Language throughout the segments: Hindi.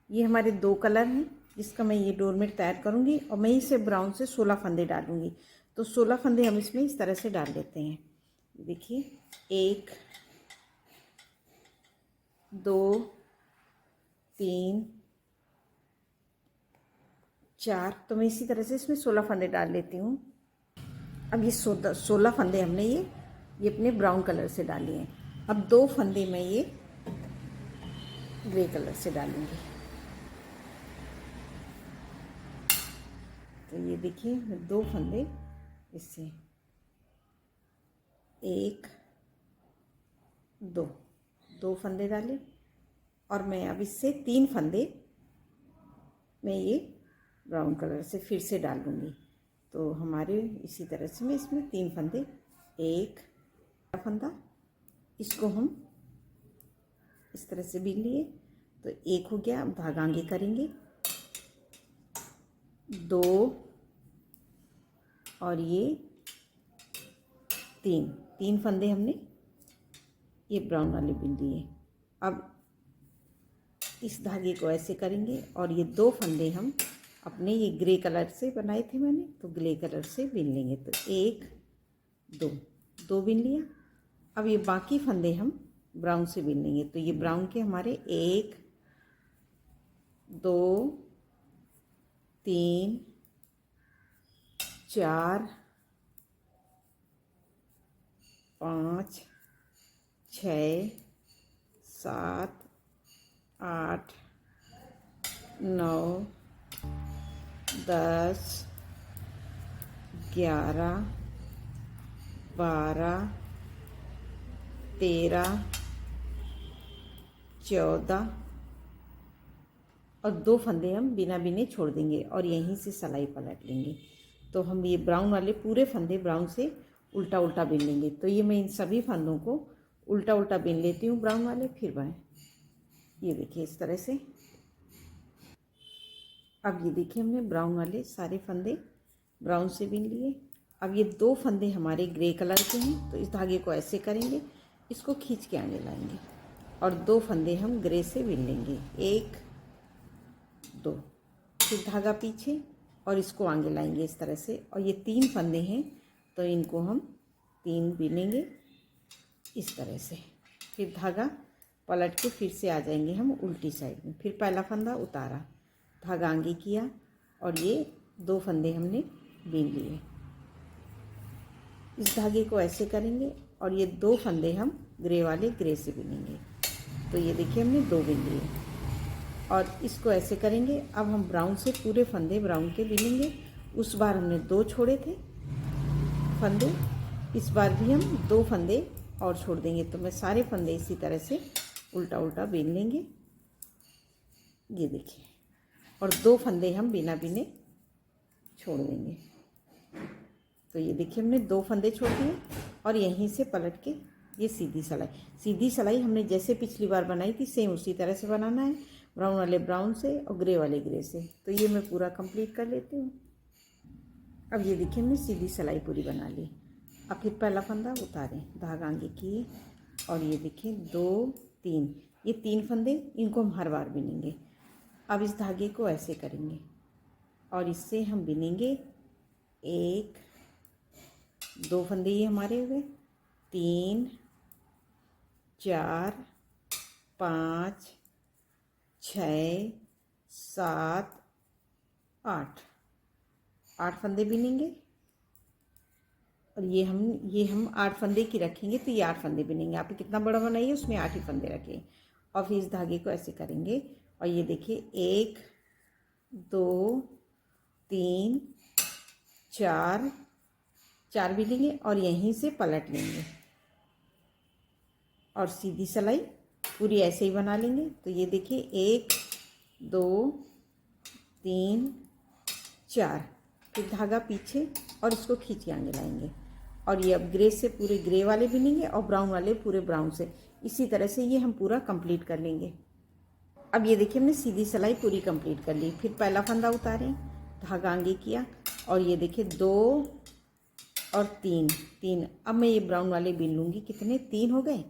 ये हमारे 2 कलर हैं जिसका मैं ये डोरमेट तैयार करूँगी और मैं इसे ब्राउन से 16 फंदे डालूँगी। तो 16 फंदे हम इसमें इस तरह से डाल देते हैं। देखिए 1 2 3 4, तो मैं इसी तरह से इसमें 16 फंदे डाल लेती हूँ। अब ये 16 फंदे हमने ये अपने ब्राउन कलर से डाले हैं। अब 2 फंदे मैं ये ग्रे कलर से डालूँगी। तो ये देखिए मैं 2 फंदे इससे 1 2 फंदे डाले और मैं अब इससे 3 फंदे मैं ये ब्राउन कलर से फिर से डाल दूँगी। तो हमारे इसी तरह से मैं इसमें 3 फंदे, 1 फंदा, इसको हम इस तरह से बीन लिए तो 1 हो गया। अब धागा आगे करेंगे 2 और ये 3 फंदे हमने ये ब्राउन वाले बीन लिए। अब इस धागे को ऐसे करेंगे और ये 2 फंदे हम अपने ये ग्रे कलर से बनाए थे मैंने, तो ग्रे कलर से बीन लेंगे। तो 1 2 बीन लिया। अब ये बाकी फंदे हम ब्राउन से बीन लेंगे। तो ये ब्राउन के हमारे 1 2 3 4 5 6 7 8 9 10 11 12 13 14 और 2 फंदे हम बिना बिने छोड़ देंगे और यहीं से सिलाई पलट लेंगे। तो हम ये ब्राउन वाले पूरे फंदे ब्राउन से उल्टा उल्टा बीन लेंगे। तो ये मैं इन सभी फंदों को उल्टा उल्टा बीन लेती हूँ ब्राउन वाले, फिर बाएं। ये देखिए इस तरह से। अब ये देखिए हमने ब्राउन वाले सारे फंदे ब्राउन से बीन लिए। अब ये 2 फंदे हमारे ग्रे कलर के हैं, तो इस धागे को ऐसे करेंगे, इसको खींच के आगे लाएंगे और 2 फंदे हम ग्रे से बीन लेंगे, 1 2, फिर धागा पीछे और इसको आगे लाएंगे इस तरह से। और ये 3 फंदे हैं तो इनको हम 3 बीनेंगे इस तरह से। फिर धागा पलट के फिर से आ जाएंगे हम उल्टी साइड में। फिर पहला फंदा उतारा, धागा आगे किया और ये 2 फंदे हमने बीन लिए। इस धागे को ऐसे करेंगे और ये 2 फंदे हम ग्रे वाले ग्रे से बीनेंगे। तो ये देखिए हमने 2 बीन लिए और इसको ऐसे करेंगे। अब हम ब्राउन से पूरे फंदे ब्राउन के बीनेंगे। उस बार हमने 2 छोड़े थे फंदे, इस बार भी हम 2 फंदे और छोड़ देंगे। तो मैं सारे फंदे इसी तरह से उल्टा उल्टा बीन लेंगे, ये देखिए, और 2 फंदे हम बिना बिने छोड़ देंगे। तो ये देखिए हमने 2 फंदे छोड़ दिए और यहीं से पलट के ये सीधी सिलाई हमने जैसे पिछली बार बनाई थी सेम उसी तरह से बनाना है, ब्राउन वाले ब्राउन से और ग्रे वाले ग्रे से। तो ये मैं पूरा कंप्लीट कर लेती हूँ। अब ये देखिए हमने सीधी सिलाई पूरी बना ली। अब फिर पहला फंदा उतारें, धागा आगे किए और ये देखिए 2 3, ये 3 फंदे, इनको हम हर बार बिनेंगे। अब इस धागे को ऐसे करेंगे और इससे हम बिनेंगे 1 2 फंदे ये हमारे हुए, 3 4 5 6 7 8 फंदे बिनेंगे और ये हम 8 फंदे की रखेंगे। तो ये 8 फंदे बिनेंगे। आप कितना बड़ा बनाइए उसमें 8 ही फंदे रखें और फिर इस धागे को ऐसे करेंगे और ये देखिए 1 2 3 4 बिनेंगे और यहीं से पलट लेंगे और सीधी सिलाई पूरी ऐसे ही बना लेंगे। तो ये देखिए 1 2 3 4, फिर धागा पीछे और इसको खींच के आगे लाएंगे और ये अब ग्रे से पूरे ग्रे वाले बिनेंगे और ब्राउन वाले पूरे ब्राउन से। इसी तरह से ये हम पूरा कंप्लीट कर लेंगे। अब ये देखिए हमने सीधी सिलाई पूरी कंप्लीट कर ली। फिर पहला फंदा उतारें, धागा आगे किया और ये देखिए 2 और 3। अब मैं ये ब्राउन वाले बीन लूँगी। कितने 3 हो गए,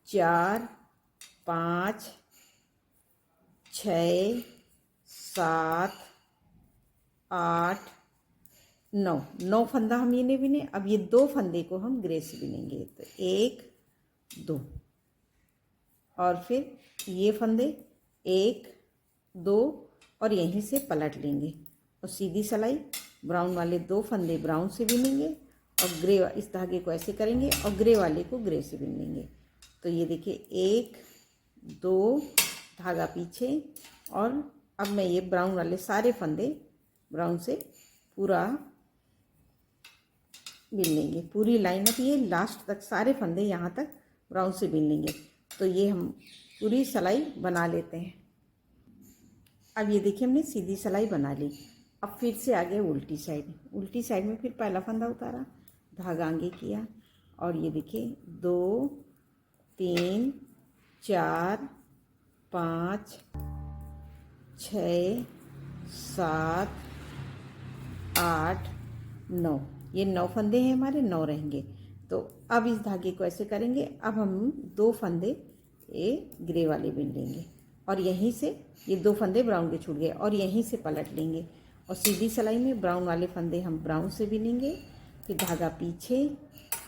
4 5 6 7 8 9, 9 फंदा हम ये नहीं बिने। अब ये 2 फंदे को हम ग्रे से बिनेंगे। तो 1 2 और फिर ये फंदे 1 2 और यहीं से पलट लेंगे और सीधी सिलाई ब्राउन वाले 2 फंदे ब्राउन से बिनेंगे और ग्रे इस धागे को ऐसे करेंगे और ग्रे वाले को ग्रे से बिन लेंगे। तो ये देखिए 1 2 धागा पीछे और अब मैं ये ब्राउन वाले सारे फंदे ब्राउन से पूरा बिन लेंगे। पूरी लाइन अब ये लास्ट तक सारे फंदे यहाँ तक ब्राउन से बिन लेंगे। तो ये हम पूरी सिलाई बना लेते हैं। अब ये देखिए हमने सीधी सिलाई बना ली। अब फिर से आगे उल्टी साइड में फिर पहला फंदा उतारा, धागा आगे किया और ये देखिए 2 3 4 5 6 7 8 9, ये 9 फंदे हैं हमारे, 9 रहेंगे। तो अब इस धागे को ऐसे करेंगे। अब हम 2 फंदे ये ग्रे वाले बिन लेंगे और यहीं से ये 2 फंदे ब्राउन के छूट गए और यहीं से पलट लेंगे और सीधी सिलाई में ब्राउन वाले फंदे हम ब्राउन से बिनेंगे। फिर धागा पीछे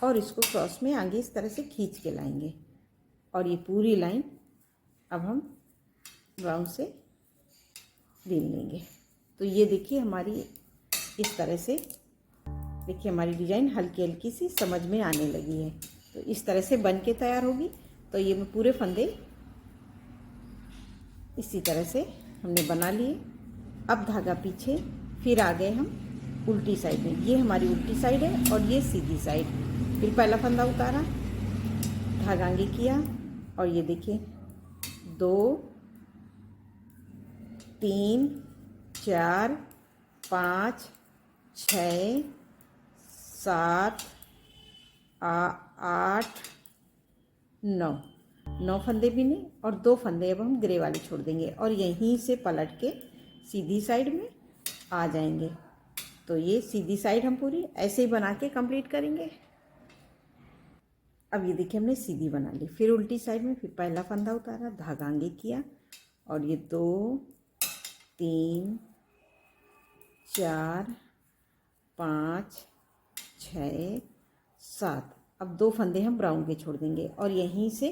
और इसको क्रॉस में आगे इस तरह से खींच के लाएंगे और ये पूरी लाइन अब हम ब्राउन से बिन लेंगे। तो ये देखिए हमारी इस तरह से देखिए हमारी डिज़ाइन हल्की हल्की सी समझ में आने लगी है। तो इस तरह से बन के तैयार होगी। तो ये मैं पूरे फंदे इसी तरह से हमने बना लिए। अब धागा पीछे, फिर आ गए हम उल्टी साइड में। ये हमारी उल्टी साइड है और ये सीधी साइड। फिर पहला फंदा उतारा, धागा आगे किया और ये देखिए 2 3 4 5 6 7 8 9 फंदे बिने और 2 फंदे अब हम ग्रे वाले छोड़ देंगे और यहीं से पलट के सीधी साइड में आ जाएंगे। तो ये सीधी साइड हम पूरी ऐसे ही बना के कंप्लीट करेंगे। अब ये देखिए हमने सीधी बना ली। फिर उल्टी साइड में फिर पहला फंदा उतारा, धागा आगे किया और ये 2 3 4 5 6 7, अब 2 फंदे हम ब्राउन के छोड़ देंगे और यहीं से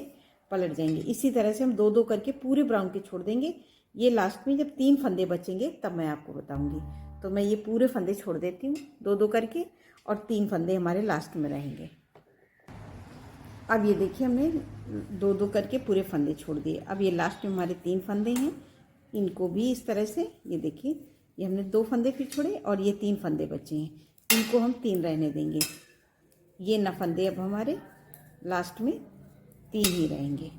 पलट जाएंगे। इसी तरह से हम 2 करके पूरे ब्राउन के छोड़ देंगे। ये लास्ट में जब 3 फंदे बचेंगे तब मैं आपको बताऊंगी। तो मैं ये पूरे फंदे छोड़ देती हूँ 2 करके और 3 फंदे हमारे लास्ट में रहेंगे। अब ये देखिए हमने 2 करके पूरे फंदे छोड़ दिए। अब ये लास्ट में हमारे 3 फंदे हैं, इनको भी इस तरह से ये देखिए ये हमने 2 फंदे फिर छोड़े और ये 3 फंदे बचे हैं, इनको हम 3 रहने देंगे। ये 9 फंदे अब हमारे लास्ट में 3 ही रहेंगे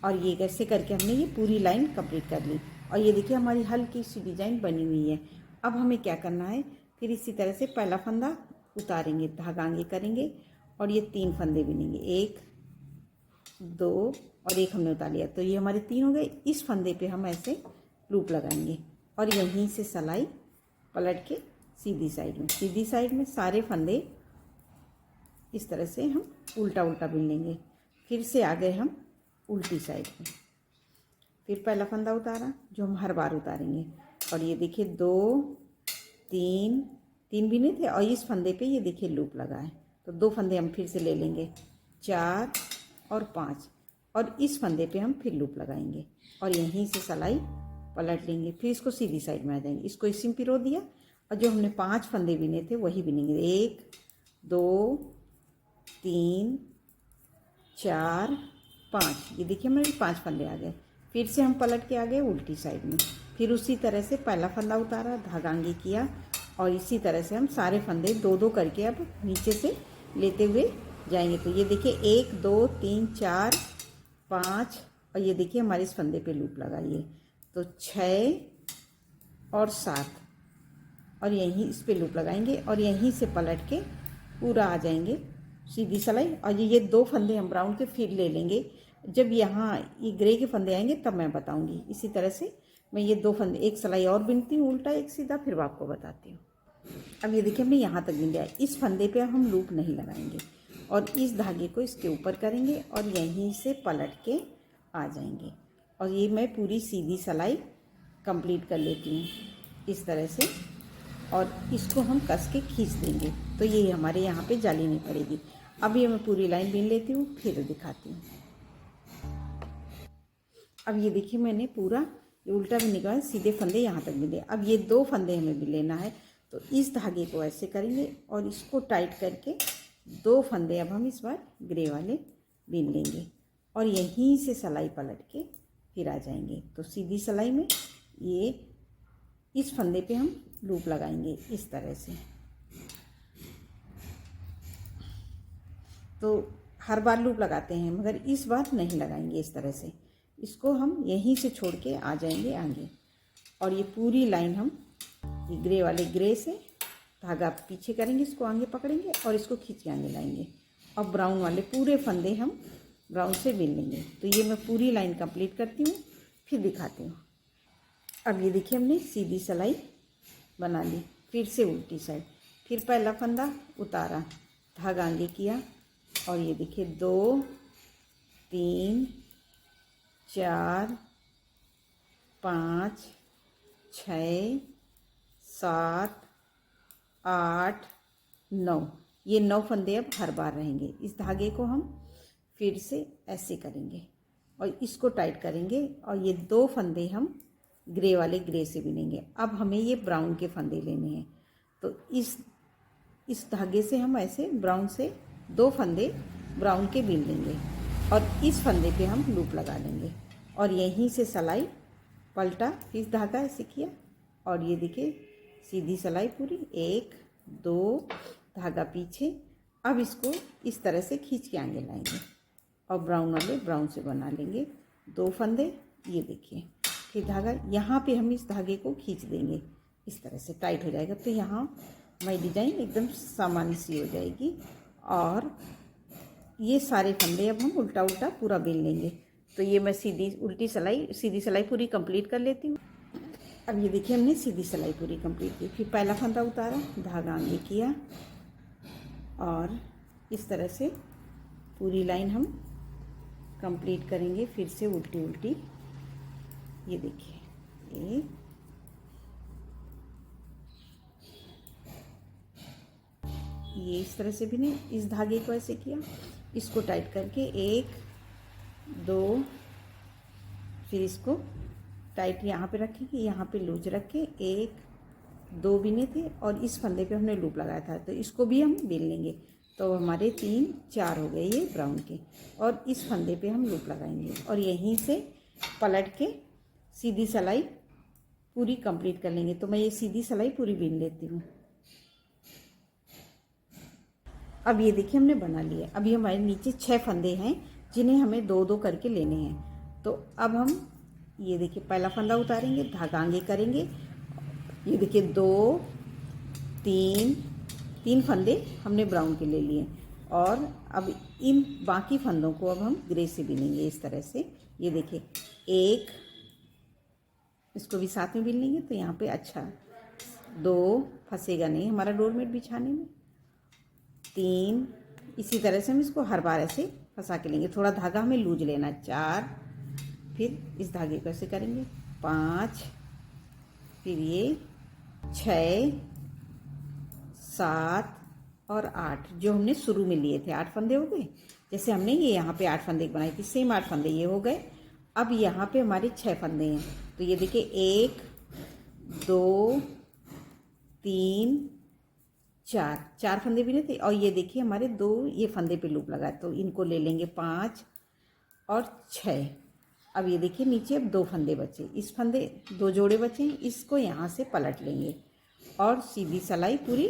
और ये कैसे करके हमने ये पूरी लाइन कंप्लीट कर ली। और ये देखिए हमारी हल्की सी डिज़ाइन बनी हुई है। अब हमें क्या करना है, फिर इसी तरह से पहला फंदा उतारेंगे, धागा आगे करेंगे और ये 3 फंदे बिनेंगे, 1 2 और 1 हमने उतार लिया। तो ये हमारे 3 हो गए। इस फंदे पे हम ऐसे लूप लगाएंगे और यहीं से सिलाई पलट के सीधी साइड में सारे फंदे इस तरह से हम उल्टा उल्टा बिन लेंगे। फिर से आ गए हम उल्टी साइड में। फिर पहला फंदा उतारा जो हम हर बार उतारेंगे और ये देखिए 2 3 बिने थे और इस फंदे पे ये देखिए लूप लगा है। तो 2 फंदे हम फिर से ले लेंगे, 4 और 5 और इस फंदे पे हम फिर लूप लगाएंगे और यहीं से सिलाई पलट लेंगे। फिर इसको सीधी साइड में आ जाएंगे। इसको इसी में पिरो दिया और जो हमने 5 फंदे बिने थे वही बिनेंगे, 1 2 3 4 5। ये देखिए हमारे 5 फंदे आ गए। फिर से हम पलट के आ गए उल्टी साइड में। फिर उसी तरह से पहला फंदा उतारा, धागा आगे किया और इसी तरह से हम सारे फंदे 2 करके अब नीचे से लेते हुए जाएंगे। तो ये देखिए 1 2 3 4 5 और ये देखिए हमारे इस फंदे पे लूप लगाइए। तो 6 और 7 और यहीं इस पे लूप लगाएंगे और यहीं से पलट के पूरा आ जाएंगे सीधी सिलाई। और ये 2 फंदे हम ब्राउन के फिर ले लेंगे। जब यहाँ ये ग्रे के फंदे आएंगे तब मैं बताऊंगी। इसी तरह से मैं ये 2 फंदे, एक सिलाई और बिनती हूँ उल्टा एक सीधा, फिर आपको बताती हूँ। अब ये देखिए हमने यहाँ तक बिन लिया। इस फंदे पे हम लूप नहीं लगाएंगे और इस धागे को इसके ऊपर करेंगे और यहीं से पलट के आ जाएंगे और ये मैं पूरी सीधी सिलाई कंप्लीट कर लेती हूँ इस तरह से, और इसको हम कस के खींच देंगे तो ये हमारे यहाँ पे जाली नहीं पड़ेगी। अब ये मैं पूरी लाइन बीन लेती हूँ, फिर दिखाती हूँ। अब ये देखिए मैंने पूरा ये उल्टा भी निकाल, सीधे फंदे यहाँ तक मिले। अब ये 2 फंदे हमें भी लेना है, तो इस धागे को ऐसे करेंगे और इसको टाइट करके 2 फंदे अब हम इस बार ग्रे वाले बीन लेंगे और यहीं से सिलाई पलट के फिर आ जाएंगे। तो सीधी सिलाई में ये इस फंदे पे हम लूप लगाएंगे इस तरह से। तो हर बार लूप लगाते हैं मगर इस बार नहीं लगाएंगे इस तरह से। इसको हम यहीं से छोड़ के आ जाएंगे आगे, और ये पूरी लाइन हम ये ग्रे वाले ग्रे से धागा पीछे करेंगे, इसको आगे पकड़ेंगे और इसको खींच के आगे लाएंगे। और ब्राउन वाले पूरे फंदे हम ब्राउन से बीन लेंगे। तो ये मैं पूरी लाइन कंप्लीट करती हूँ, फिर दिखाती हूँ। अब ये देखिए हमने सीधी सिलाई बना ली, फिर से उल्टी साइड, फिर पहला फंदा उतारा, धागा आगे किया और ये देखिए 2 3 4 5 6 7 8 9, ये 9 फंदे अब हर बार रहेंगे। इस धागे को हम फिर से ऐसे करेंगे और इसको टाइट करेंगे और ये 2 फंदे हम ग्रे वाले ग्रे से बिनेंगे। अब हमें ये ब्राउन के फंदे लेने हैं, तो इस धागे से हम ऐसे ब्राउन से 2 फंदे ब्राउन के बीन लेंगे और इस फंदे पे हम लूप लगा लेंगे और यहीं से सिलाई पलटा, फिर धागा ऐसे किया और ये देखिए सीधी सिलाई पूरी 1 2 धागा पीछे। अब इसको इस तरह से खींच के आगे लाएंगे और ब्राउन वाले ब्राउन से बना लेंगे 2 फंदे। ये देखिए फिर धागा यहाँ पे हम इस धागे को खींच देंगे, इस तरह से टाइट हो जाएगा। तो यहाँ हमारी डिजाइन एकदम सामान्य सी हो जाएगी और ये सारे फंदे अब हम उल्टा उल्टा पूरा बीन लेंगे। तो ये मैं सीधी सिलाई पूरी कंप्लीट कर लेती हूँ। अब ये देखिए हमने सीधी सिलाई पूरी कंप्लीट की, फिर पहला फंदा उतारा, धागा आगे किया और इस तरह से पूरी लाइन हम कंप्लीट करेंगे। फिर से उल्टी उल्टी, ये देखिए ये इस तरह से भी नहीं, इस धागे को ऐसे किया, इसको टाइट करके 1 2, फिर इसको टाइट यहाँ पे रखेंगे, यहाँ पे लूज रख के 1 2 बीने थे और इस फंदे पे हमने लूप लगाया था, तो इसको भी हम बीन लेंगे। तो हमारे 3 4 हो गए ये ब्राउन के, और इस फंदे पे हम लूप लगाएंगे और यहीं से पलट के सीधी सिलाई पूरी कंप्लीट कर लेंगे। तो मैं ये सीधी सिलाई पूरी बीन लेती हूँ। अब ये देखिए हमने बना लिया। अभी हमारे नीचे 6 फंदे हैं जिन्हें हमें 2 2 करके लेने हैं। तो अब हम ये देखिए पहला फंदा उतारेंगे, धागा आगे करेंगे, ये देखिए 2 3 फंदे हमने ब्राउन के ले लिए और अब इन बाकी फंदों को अब हम ग्रे से बिनेंगे इस तरह से। ये देखिए 1, इसको भी साथ में बिन लेंगे तो यहाँ पे अच्छा 2 फंसेगा नहीं हमारा डोरमेट बिछाने में, 3, इसी तरह से हम इसको हर बार ऐसे फंसा के लेंगे। थोड़ा धागा हमें लूज लेना, 4, फिर इस धागे को ऐसे करेंगे, 5, फिर ये 6 7 और 8 जो हमने शुरू में लिए थे। 8 फंदे हो गए, जैसे हमने ये यहाँ पे 8 फंदे बनाए थे, सेम 8 फंदे ये हो गए। अब यहाँ पे हमारे 6 फंदे हैं, तो ये देखिए 1 2 3 4 फंदे भी नहीं थे और ये देखिए हमारे 2 ये फंदे पे लूप लगा, तो इनको ले लेंगे 5 और 6। अब ये देखिए नीचे अब 2 फंदे बचे, इस फंदे 2 जोड़े बचे, इसको यहाँ से पलट लेंगे और सीधी सिलाई पूरी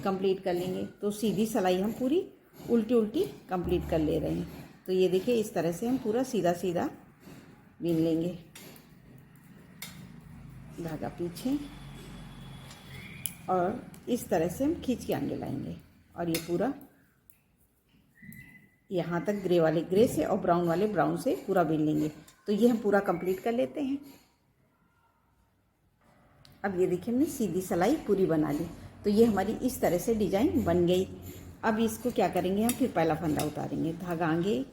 कंप्लीट कर लेंगे। तो सीधी सिलाई हम पूरी उल्टी उल्टी कंप्लीट कर ले रहे हैं। तो ये देखिए इस तरह से हम पूरा सीधा सीधा बीन लेंगे, धागा पीछे और इस तरह से हम खींच के आगे लाएंगे और ये पूरा यहाँ तक ग्रे वाले ग्रे से और ब्राउन वाले ब्राउन से पूरा बीन लेंगे। तो ये हम पूरा कंप्लीट कर लेते हैं। अब ये देखिए हमने सीधी सिलाई पूरी बना ली, तो ये हमारी इस तरह से डिजाइन बन गई। अब इसको क्या करेंगे, हम फिर पहला फंदा उतारेंगे, धागा आगे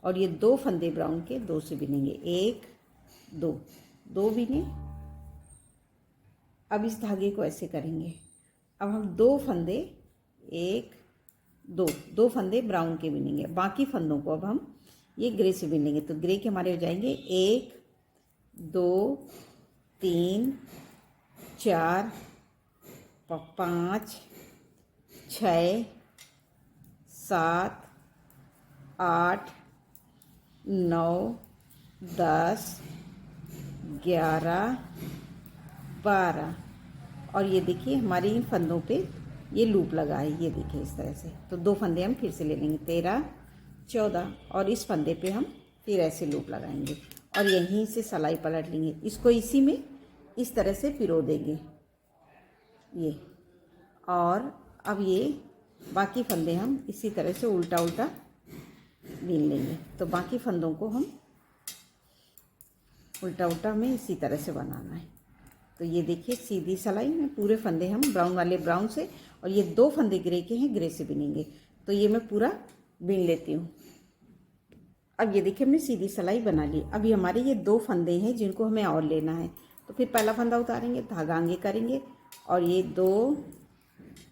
और ये 2 फंदे ब्राउन के 2 से बिनेंगे, 1 दो बिने। अब इस धागे को ऐसे करेंगे। अब हम दो फंदे, एक दो फंदे ब्राउन के बिनेंगे। बाकी फंदों को अब हम ये ग्रे से बिन लेंगे। तो ग्रे के हमारे हो जाएंगे 1 2 3 4 5 6 7 8 9 10 11 12। और ये देखिए हमारे इन फंदों पे ये लूप लगा है, ये देखिए इस तरह से। तो दो फंदे हम फिर से ले लेंगे, 13 14, और इस फंदे पे हम फिर ऐसे लूप लगाएंगे और यहीं से सिलाई पलट लेंगे। इसको इसी में इस तरह से पिरो देंगे ये। और अब ये बाकी फंदे हम इसी तरह से उल्टा उल्टा बीन लेंगे। तो बाकी फंदों को हम उल्टा उल्टा हमें इसी तरह से बनाना है। तो ये देखिए सीधी सिलाई में पूरे फंदे हम ब्राउन वाले ब्राउन से, और ये दो फंदे ग्रे के हैं, ग्रे से बिनेंगे। तो ये मैं पूरा बिन लेती हूँ। अब ये देखिए हमने सीधी सिलाई बना ली। अभी हमारे ये दो फंदे हैं जिनको हमें और लेना है। तो फिर पहला फंदा उतारेंगे, धागा आगे करेंगे और ये 2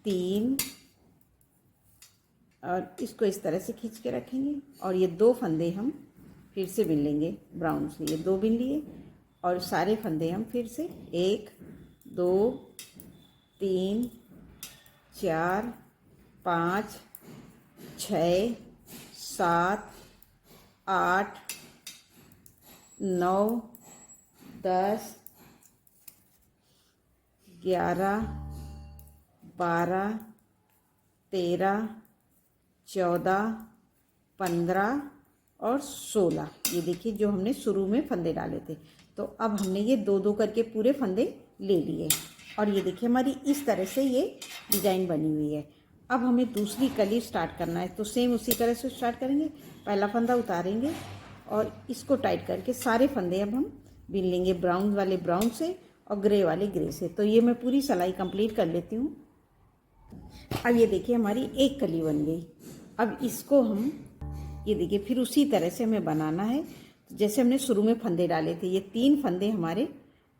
3 और इसको इस तरह से खींच के रखेंगे। और ये दो फंदे हम फिर से बिन लेंगे ब्राउन से। ये दो बिन लिए और सारे फंदे हम फिर से 1 2 3 4 5 6 7 8 9 10 11 12 13 14 15 और 16। ये देखिए जो हमने शुरू में फंदे डाले थे। तो अब हमने ये दो दो करके पूरे फंदे ले लिए और ये देखिए हमारी इस तरह से ये डिज़ाइन बनी हुई है। अब हमें दूसरी कली स्टार्ट करना है। तो सेम उसी तरह से स्टार्ट करेंगे। पहला फंदा उतारेंगे और इसको टाइट करके सारे फंदे अब हम बिन लेंगे, ब्राउन वाले ब्राउन से और ग्रे वाले ग्रे से। तो ये मैं पूरी सिलाई कंप्लीट कर लेती हूँ। अब ये देखिए हमारी एक कली बन गई। अब इसको हम ये देखिए फिर उसी तरह से हमें बनाना है जैसे हमने शुरू में फंदे डाले थे। ये 3 फंदे हमारे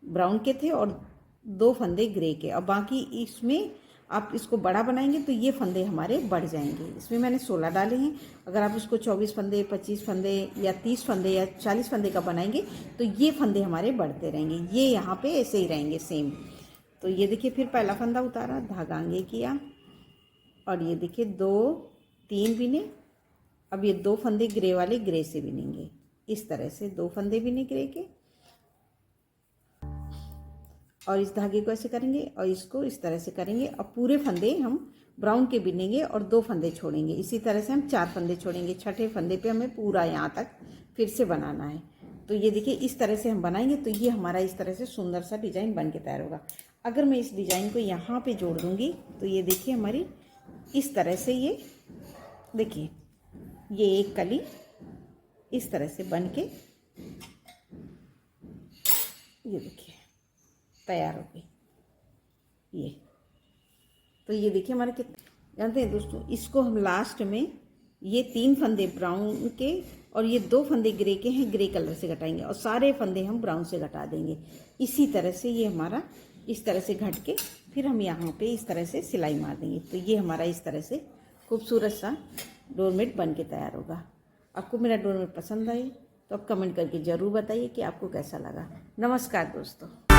ब्राउन के थे और 2 फंदे ग्रे के, और बाकी इसमें आप इसको बड़ा बनाएंगे तो ये फंदे हमारे बढ़ जाएंगे। इसमें मैंने 16 डाले हैं। अगर आप इसको 24 फंदे 25 फंदे या 30 फंदे या 40 फंदे का बनाएंगे तो ये फंदे हमारे बढ़ते रहेंगे। ये यहाँ पे ऐसे ही रहेंगे सेम। तो ये देखिए फिर पहला फंदा उतारा, धागा आगे किया और ये देखिए 2 3 बिने। अब ये 2 फंदे ग्रे वाले ग्रे से बिनेंगे इस तरह से। 2 फंदे बिने ग्रे के और इस धागे को ऐसे करेंगे और इसको इस तरह से करेंगे। अब पूरे फंदे हम ब्राउन के बिनेंगे और 2 फंदे छोड़ेंगे। इसी तरह से हम 4 फंदे छोड़ेंगे। छठे फंदे पे हमें पूरा यहाँ तक फिर से बनाना है। तो ये देखिए इस तरह से हम बनाएंगे तो ये हमारा इस तरह से सुंदर सा डिज़ाइन बन के तैयार होगा। अगर मैं इस डिज़ाइन को यहाँ पे जोड़ दूँगी तो ये देखिए हमारी इस तरह से ये देखिए ये एक कली इस तरह से बन के ये देखिए तैयार हो गई ये। तो ये देखिए हमारे कितने जानते हैं दोस्तों, इसको हम लास्ट में ये 3 फंदे ब्राउन के और ये 2 फंदे ग्रे के हैं, ग्रे कलर से घटाएंगे और सारे फंदे हम ब्राउन से घटा देंगे। इसी तरह से ये हमारा इस तरह से घट के फिर हम यहाँ पे इस तरह से सिलाई मार देंगे। तो ये हमारा इस तरह से खूबसूरत सा डोरमेट बन के तैयार होगा। आपको मेरा डोरमेट पसंद आए तो आप कमेंट करके ज़रूर बताइए कि आपको कैसा लगा। नमस्कार दोस्तों।